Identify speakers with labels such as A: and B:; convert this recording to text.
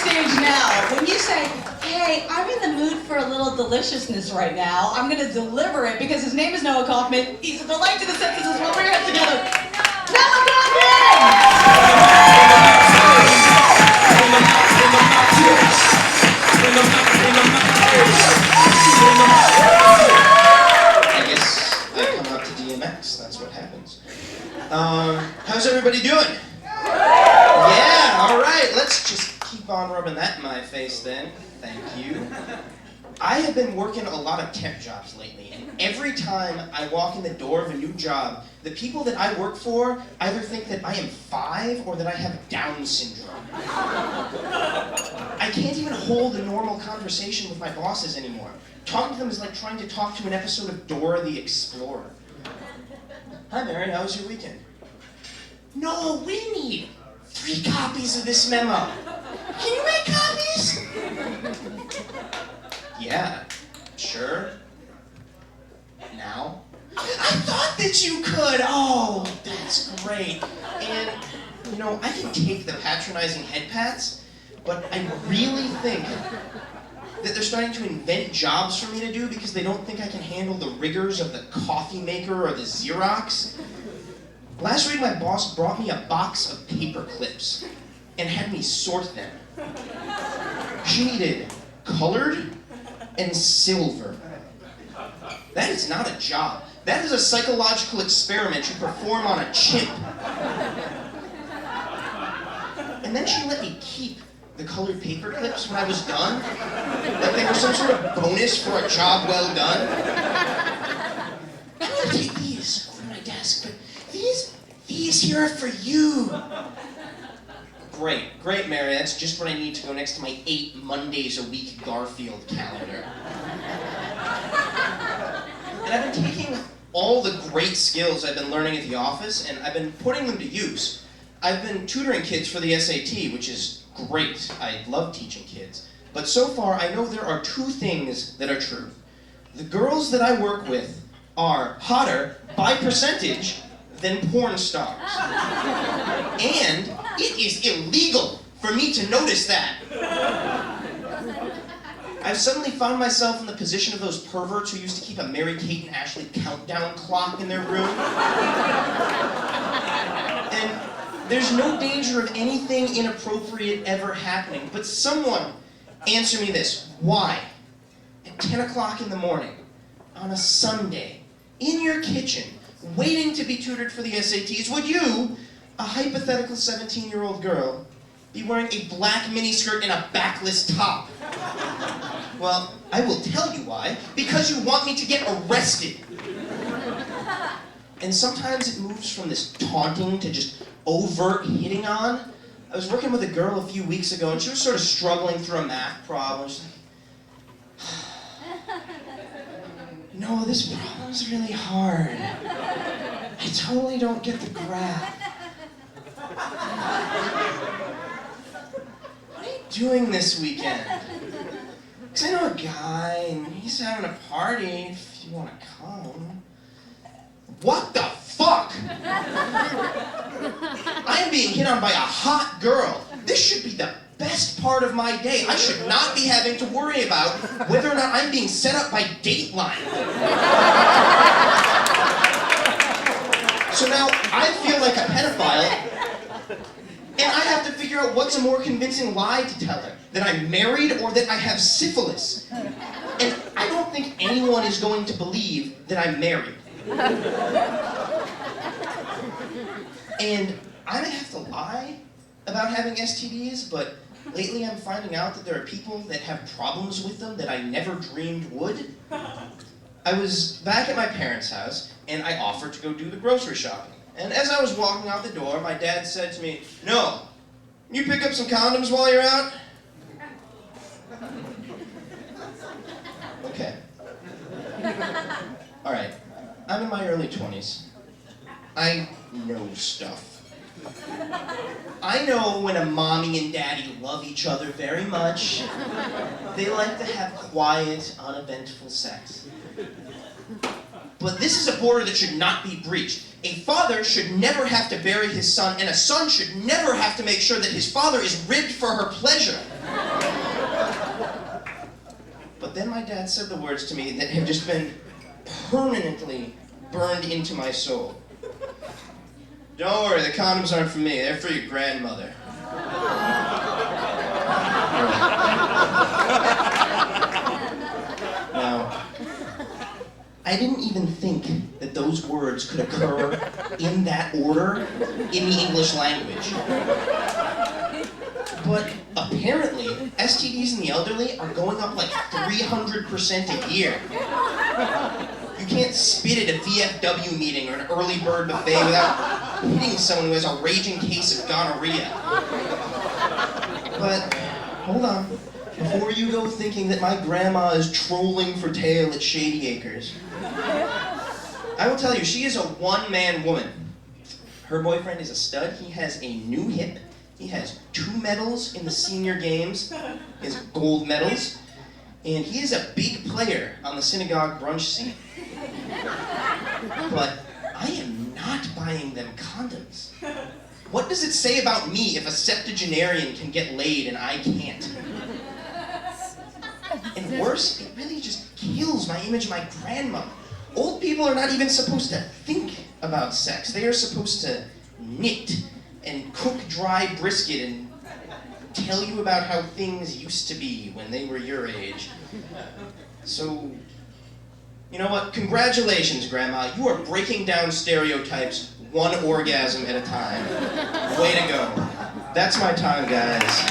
A: stage now. When you say, hey, I'm in the mood for a little deliciousness right now, I'm going to deliver it because his name is Noah Kaufman. He's a delight to the senses as well. We're here together. Noah Kaufman!
B: I guess I come out to DMX. That's what happens. How's everybody doing? Yeah, all right. Let's just keep on rubbing that in my face then. Thank you. I have been working a lot of tech jobs lately, and every time I walk in the door of a new job, the people that I work for either think that I am 5 or that I have Down syndrome. I can't even hold a normal conversation with my bosses anymore. Talking to them is like trying to talk to an episode of Dora the Explorer. Hi Mary, how was your weekend? No, we need 3 copies of this memo. Can you make copies? Yeah, sure. Now? I thought that you could! Oh, that's great. And, you know, I can take the patronizing head pats, but I really think that they're starting to invent jobs for me to do because they don't think I can handle the rigors of the coffee maker or the Xerox. Last week, my boss brought me a box of paper clips and had me sort them. She needed colored and silver. That is not a job. That is a psychological experiment you perform on a chimp. And then she let me keep the colored paper clips when I was done. Like they were some sort of bonus for a job well done. I'm gonna take these over my desk, but these here are for you. Great, Mary. That's just what I need to go next to my 8 Mondays a week Garfield calendar. And I've been taking all the great skills I've been learning at the office, and I've been putting them to use. I've been tutoring kids for the SAT, which is great. I love teaching kids. But so far, I know there are 2 things that are true. The girls that I work with are hotter, by percentage, than porn stars. And it is illegal for me to notice that. I've suddenly found myself in the position of those perverts who used to keep a Mary-Kate and Ashley countdown clock in their room. And there's no danger of anything inappropriate ever happening, but someone answer me this. Why, at 10 o'clock in the morning, on a Sunday, in your kitchen, waiting to be tutored for the SATs, would you, a hypothetical 17-year-old girl, be wearing a black miniskirt and a backless top? Well, I will tell you why. Because you want me to get arrested. And sometimes it moves from this taunting to just overt hitting on. I was working with a girl a few weeks ago, and she was sort of struggling through a math problem. She's like, no, this problem's really hard. I totally don't get the graph. What are you doing this weekend? Because I know a guy, and he's having a party, if you want to come. What the fuck? I'm being hit on by a hot girl. This should be the best part of my day. I should not be having to worry about whether or not I'm being set up by Dateline. So now I feel like a pedophile, and I have to figure out what's a more convincing lie to tell her. That I'm married or that I have syphilis. And I don't think anyone is going to believe that I'm married. And I may have to lie about having STDs, but lately I'm finding out that there are people that have problems with them that I never dreamed would. I was back at my parents' house, and I offered to go do the grocery shopping. And as I was walking out the door, my dad said to me, "No, can you pick up some condoms while you're out?" Okay. All right, I'm in my early 20s. I know stuff. I know when a mommy and daddy love each other very much. They like to have quiet, uneventful sex. But this is a border that should not be breached. A father should never have to bury his son, and a son should never have to make sure that his father is ribbed for her pleasure. But then my dad said the words to me that have just been permanently burned into my soul. Don't worry, the condoms aren't for me, they're for your grandmother. Now, I didn't even think that those words could occur in that order in the English language. But apparently, STDs in the elderly are going up like 300% a year. You can't spit at a VFW meeting or an early bird buffet without hitting someone who has a raging case of gonorrhea. But, hold on. Before you go thinking that my grandma is trolling for tail at Shady Acres, I will tell you, she is a one-man woman. Her boyfriend is a stud. He has a new hip. He has 2 medals in the senior games, his gold medals, and he is a big player on the synagogue brunch scene. But I am not buying them condoms. What does it say about me if a septuagenarian can get laid and I can't? And worse, it really just kills my image of my grandma. Old people are not even supposed to think about sex. They are supposed to knit and cook dry brisket and tell you about how things used to be when they were your age. So, you know what? Congratulations, Grandma. You are breaking down stereotypes one orgasm at a time. Way to go. That's my time, guys.